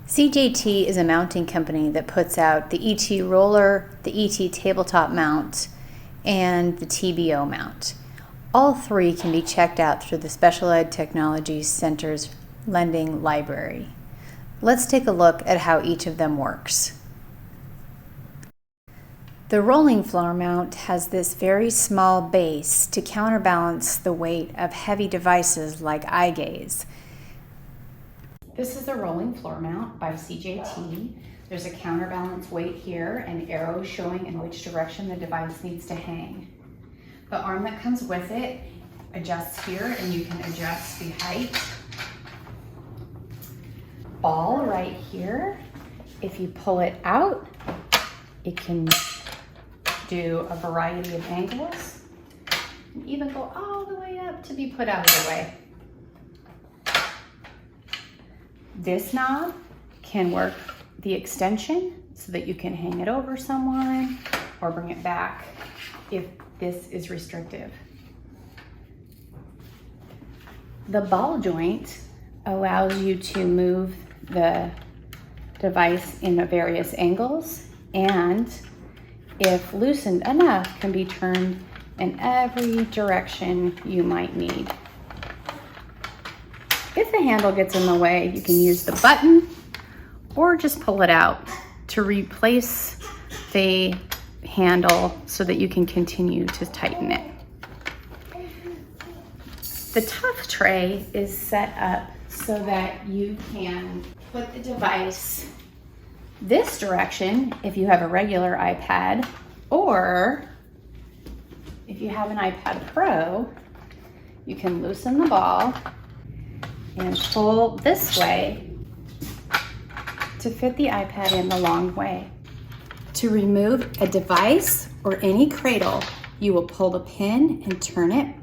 CJT is a mounting company that puts out the ET roller, the ET tabletop mount, and the TBO mount. All three can be checked out through the Special Ed Technologies Center's lending library. Let's take a look at how each of them works. The rolling floor mount has this very small base to counterbalance the weight of heavy devices like eye gaze. This is the rolling floor mount by CJT. There's a counterbalance weight here and arrows showing in which direction the device needs to hang. The arm that comes with it adjusts here and you can adjust the height. Ball right here. If you pull it out, it can do a variety of angles and even go all the way up to be put out of the way. This knob can work the extension so that you can hang it over someone or bring it back if this is restrictive. The ball joint allows you to move the device in various angles, and if loosened enough, can be turned in every direction you might need. If the handle gets in the way, you can use the button or just pull it out to replace the handle so that you can continue to tighten it. The tough tray is set up so that you can put the device this direction if you have a regular iPad, or if you have an iPad Pro, you can loosen the ball and pull this way to fit the iPad in the long way. To remove a device or any cradle, you will pull the pin and turn it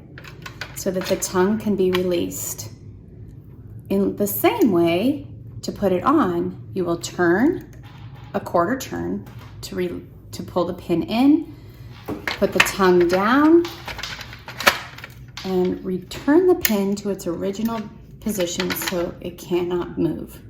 so that the tongue can be released. In the same way, to put it on, you will turn a quarter turn to pull the pin in, put the tongue down, and return the pin to its original position so it cannot move.